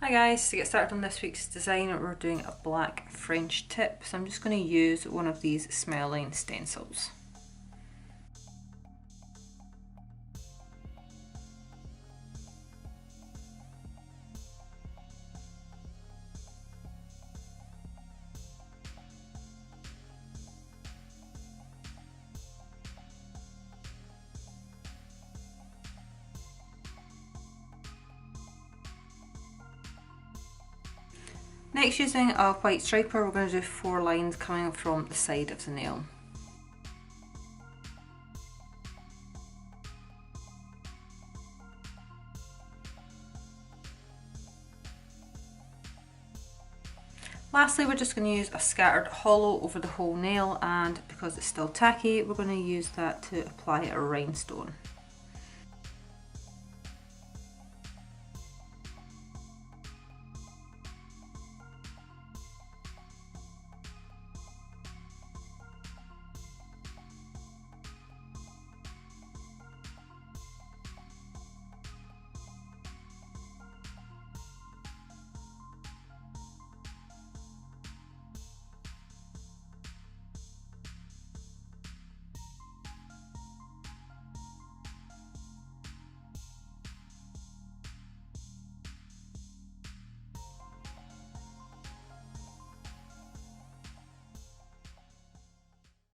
Hi guys, to get started on this week's design we're doing a black French tip, so I'm just going to use one of these Smelline stencils. Next, using a white striper, we're going to do 4 lines coming from the side of the nail. Lastly, we're just going to use a scattered hollow over the whole nail, and because it's still tacky, we're going to use that to apply a rhinestone.